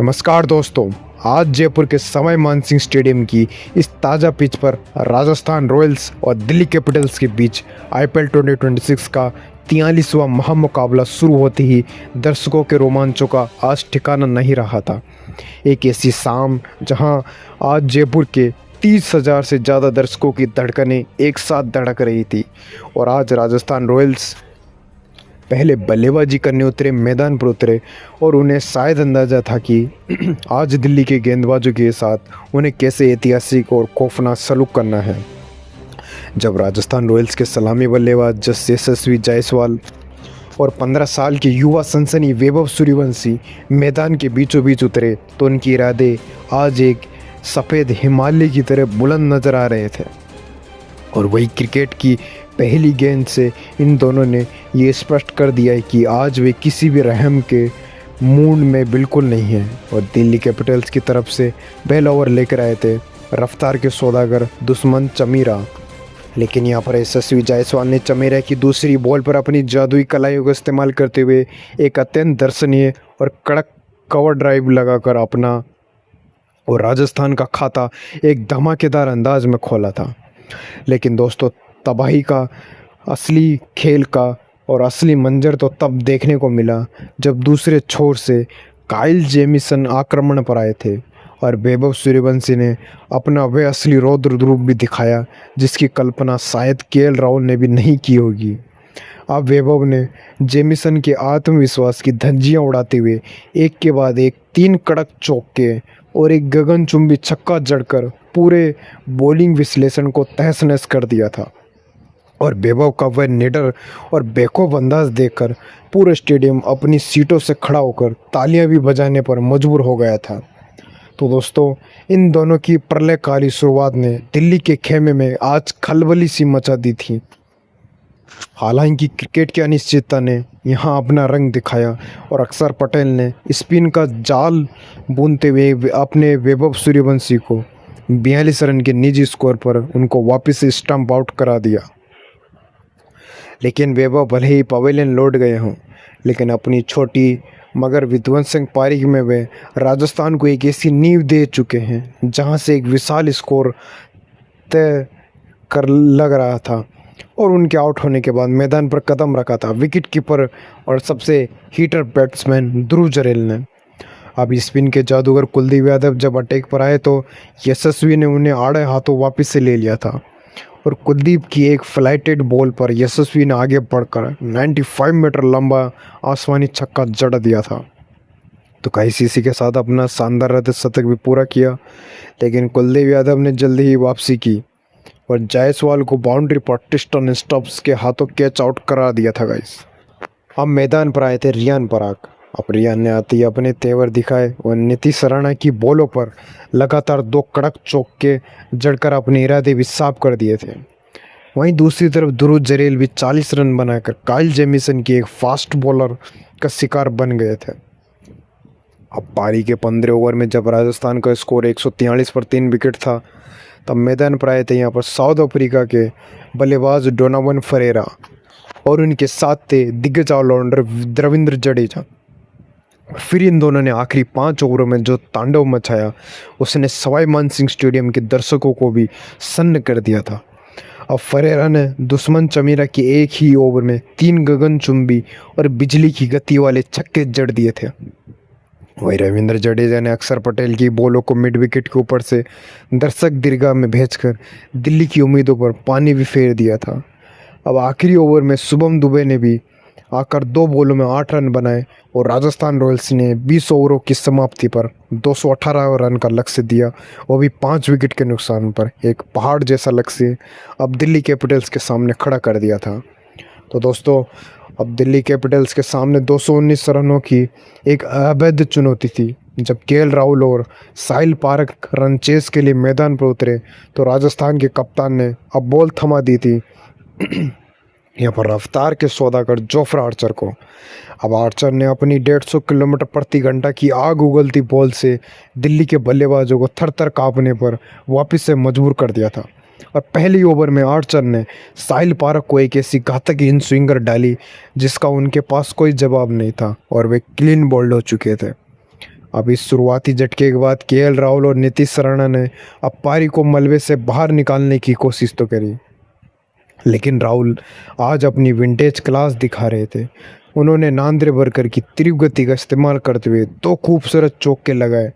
नमस्कार दोस्तों। आज जयपुर के सवाई मानसिंह स्टेडियम की इस ताज़ा पिच पर राजस्थान रॉयल्स और दिल्ली कैपिटल्स के बीच आईपीएल 2026 का 43वां महामुकाबला शुरू होते ही दर्शकों के रोमांचों का आज ठिकाना नहीं रहा था। एक ऐसी शाम जहां आज जयपुर के 30,000 से ज़्यादा दर्शकों की धड़कनें एक साथ धड़क रही थी और आज राजस्थान रॉयल्स पहले बल्लेबाजी करने मैदान पर उतरे और उन्हें शायद अंदाज़ा था कि आज दिल्ली के गेंदबाजों के साथ उन्हें कैसे ऐतिहासिक और खौफनाक सलूक करना है। जब राजस्थान रॉयल्स के सलामी बल्लेबाज यशस्वी जायसवाल और 15 साल के युवा सनसनी वैभव सूर्यवंशी मैदान के बीचों बीच उतरे तो उनके इरादे आज एक सफ़ेद हिमालय की तरह बुलंद नज़र आ रहे थे। और वही क्रिकेट की पहली गेंद से इन दोनों ने ये स्पष्ट कर दिया है कि आज वे किसी भी रहम के मूड में बिल्कुल नहीं हैं। और दिल्ली कैपिटल्स की तरफ से पहला ओवर लेकर आए थे रफ्तार के सौदागर दुश्मन चमीरा, लेकिन यहाँ पर यशस्वी जायसवाल ने चमीरा की दूसरी बॉल पर अपनी जादुई कलाइयों का इस्तेमाल करते हुए एक अत्यंत दर्शनीय और कड़क कवर ड्राइव लगाकर अपना और राजस्थान का खाता एक धमाकेदार अंदाज में खोला था। लेकिन दोस्तों, तबाही का असली खेल का और असली मंजर तो तब देखने को मिला जब दूसरे छोर से काइल जेमिसन आक्रमण पर आए थे और वैभव सूर्यवंशी ने अपना वह असली रौद्र रूप भी दिखाया जिसकी कल्पना शायद केएल राहुल ने भी नहीं की होगी। अब वैभव ने जेमिसन के आत्मविश्वास की धज्जियां उड़ाते हुए एक के बाद एक 3 कड़क चौके और एक गगनचुंबी छक्का जड़कर पूरे बॉलिंग विश्लेषण को तहस नहस कर दिया था। और वैभव का वह निडर और बेखौफ अंदाज देखकर पूरे स्टेडियम अपनी सीटों से खड़ा होकर तालियां भी बजाने पर मजबूर हो गया था। तो दोस्तों, इन दोनों की प्रलयकारी शुरुआत ने दिल्ली के खेमे में आज खलबली सी मचा दी थी। हालांकि क्रिकेट की अनिश्चितता ने यहाँ अपना रंग दिखाया और अक्षर पटेल ने स्पिन का जाल बुनते हुए अपने वैभव सूर्यवंशी को 42 रन के निजी स्कोर पर उनको वापस स्टंप आउट करा दिया। लेकिन वैभव भले ही पवेलियन लौट गए हों, लेकिन अपनी छोटी मगर विध्वंसक पारी में वे राजस्थान को एक ऐसी नींव दे चुके हैं जहां से एक विशाल स्कोर तय कर लग रहा था। और उनके आउट होने के बाद मैदान पर कदम रखा था विकेट कीपर और सबसे हीटर बैट्समैन ध्रुव जरेल ने। अब स्पिन के जादूगर कुलदीप यादव जब अटैक पर आए तो यशस्वी ने उन्हें आड़े हाथों वापस से ले लिया था और कुलदीप की एक फ्लाइटेड बॉल पर यशस्वी ने आगे बढ़कर 95 मीटर लंबा आसमानी छक्का जड़ दिया था। तो KCC के साथ अपना शानदार शतक भी पूरा किया, लेकिन कुलदीप यादव ने जल्दी ही वापसी की और जायसवाल को बाउंड्री पर टिस्टन स्टॉप्स के हाथों कैच आउट करा दिया था गाइस। अब मैदान पर आए थे रियान पराग। अब रियान ने आते ही अपने तेवर दिखाए और नीतीश राणा की बॉलों पर लगातार 2 कड़क चौके जड़कर अपने इरादे भी साफ कर दिए थे। वहीं दूसरी तरफ ध्रुव जरेल भी 40 रन बनाकर काइल जेमिसन की एक फास्ट बॉलर का शिकार बन गए थे। अब पारी के 15 ओवर में जब राजस्थान का स्कोर 143 पर 3 विकेट था, तब मैदान पर आए थे यहाँ पर साउथ अफ्रीका के बल्लेबाज डोनावन फरेरा और उनके साथ थे दिग्गज ऑलराउंडर रविंद्र जडेजा। फिर इन दोनों ने आखिरी 5 ओवरों में जो तांडव मचाया उसने सवाई मानसिंह स्टेडियम के दर्शकों को भी सन्न कर दिया था। अब फरेरा ने दुश्मन चमीरा के एक ही ओवर में 3 गगनचुंबी और बिजली की गति वाले छक्के जड़ दिए थे। वही रविंद्र जडेजा ने अक्षर पटेल की बॉलों को मिड विकेट के ऊपर से दर्शक दीर्घा में भेजकर दिल्ली की उम्मीदों पर पानी भी फेर दिया था। अब आखिरी ओवर में शुभम दुबे ने भी आकर 2 बॉलों में 8 रन बनाए और राजस्थान रॉयल्स ने 20 ओवरों की समाप्ति पर 218 रन का लक्ष्य दिया, वो भी 5 विकेट के नुकसान पर। एक पहाड़ जैसा लक्ष्य अब दिल्ली कैपिटल्स के सामने खड़ा कर दिया था। तो दोस्तों, अब दिल्ली कैपिटल्स के सामने 219 रनों की एक अवैध चुनौती थी। जब केएल राहुल और साहिल पारक रन चेस के लिए मैदान पर उतरे तो राजस्थान के कप्तान ने अब बॉल थमा दी थी यहाँ पर रफ्तार के सौदागर जोफ्रा आर्चर को। अब आर्चर ने अपनी 150 किलोमीटर प्रति घंटा की आग उगलती बॉल से दिल्ली के बल्लेबाजों को थर थर कांपने पर वापस से मजबूर कर दिया था। और पहली ओवर में आर्चर ने साहिल पारक को एक ऐसी घातक इन स्विंगर डाली जिसका उनके पास कोई जवाब नहीं था और वे क्लीन बोल्ड हो चुके थे। अब इस शुरुआती झटके के बाद केएल राहुल और नीतीश राणा ने अब पारी को मलबे से बाहर निकालने की कोशिश तो करी, लेकिन राहुल आज अपनी विंटेज क्लास दिखा रहे थे। उन्होंने नांद्रे बरकर की तीव्र गति का इस्तेमाल करते हुए 2 खूबसूरत चौके लगाए,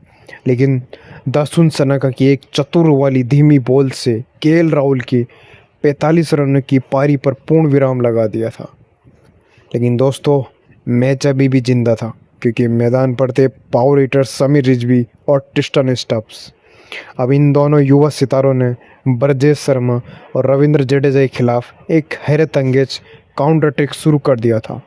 लेकिन दासुन सनाका की एक चतुर वाली धीमी बॉल से केएल राहुल की 45 रनों की पारी पर पूर्ण विराम लगा दिया था। लेकिन दोस्तों, मैच अभी भी जिंदा था, क्योंकि मैदान पर थे पावर हिटर्स समीर रिजवी और ट्रिस्टन स्टब्स। अब इन दोनों युवा सितारों ने ब्रजेश शर्मा और रविंद्र जडेजा के खिलाफ एक हैरत अंगेज काउंटर अटैक शुरू कर दिया था,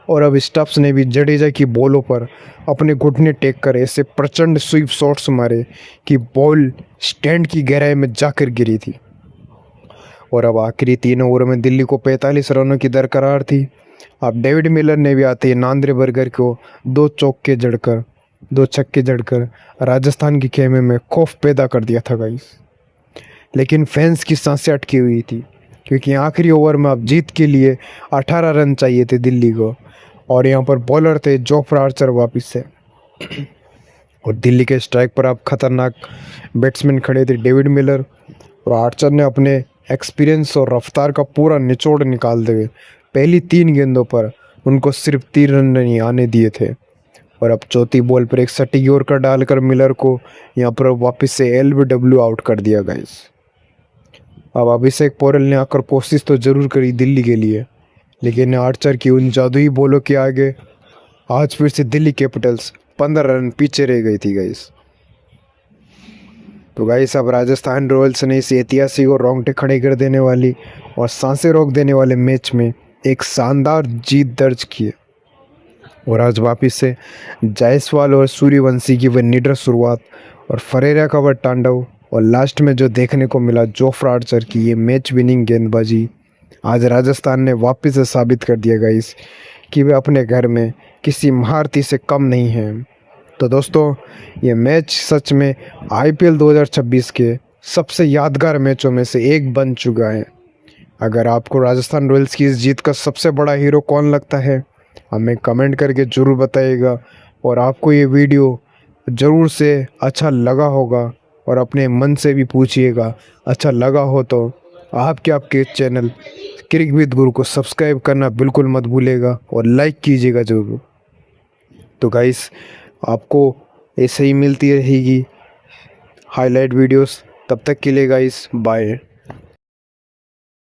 और अब स्टब्स ने भी जडेजा की बॉलों पर अपने घुटने टेक कर ऐसे प्रचंड स्वीप शॉट्स मारे कि बॉल स्टैंड की गहराई में जाकर गिरी थी। और अब आखिरी 3 ओवरों में दिल्ली को 45 रनों की दरकरार थी। अब डेविड मिलर ने भी आते ही नांद्रे बर्गर को 2 छक्के जड़कर राजस्थान के खेमे में खौफ पैदा कर दिया था गाइस। लेकिन फैंस की सांसें अटकी हुई थी, क्योंकि आखिरी ओवर में अब जीत के लिए 18 रन चाहिए थे दिल्ली को, और यहाँ पर बॉलर थे जोफ्रा आर्चर वापिस से, और दिल्ली के स्ट्राइक पर अब खतरनाक बैट्समैन खड़े थे डेविड मिलर, और आर्चर ने अपने एक्सपीरियंस और रफ्तार का पूरा निचोड़ निकालते हुए पहली 3 गेंदों पर उनको सिर्फ 3 रन नहीं आने दिए थे। और अब चौथी बॉल पर एक सटीक यॉर्कर डालकर मिलर को यहाँ पर वापस से LBW आउट कर दिया गाइस। अब अभिषेक पोरेल ने आकर कोशिश तो जरूर करी दिल्ली के लिए, लेकिन आर्चर की उन जादुई बॉलों के आगे आज फिर से दिल्ली कैपिटल्स 15 रन पीछे रह गई थी गाइस। तो गाइस, अब राजस्थान रॉयल्स ने इस ऐतिहासिक और रोंगटे खड़े कर देने वाली और सांसें रोक देने वाले मैच में एक शानदार जीत दर्ज की है, और आज वापिस से जायसवाल और सूर्यवंशी की वह निडर शुरुआत और फरेरा का वह तांडव, और लास्ट में जो देखने को मिला जोफ्रा आर्चर की ये मैच विनिंग गेंदबाजी, आज राजस्थान ने वापस से साबित कर दिया गाइस कि वे अपने घर में किसी महारथी से कम नहीं हैं। तो दोस्तों, ये मैच सच में IPL 2026 के सबसे यादगार मैचों में से एक बन चुका है। अगर आपको राजस्थान रॉयल्स की इस जीत का सबसे बड़ा हीरो कौन लगता है, हमें कमेंट करके ज़रूर बताइएगा, और आपको ये वीडियो ज़रूर से अच्छा लगा होगा, और अपने मन से भी पूछिएगा अच्छा लगा हो तो आपके चैनल क्रिक विद गुरु को सब्सक्राइब करना बिल्कुल मत भूलिएगा, और लाइक कीजिएगा ज़रूर। तो गाइस, आपको ऐसे ही मिलती रहेगी हाईलाइट वीडियोस। तब तक के लिए गाइस, बाय।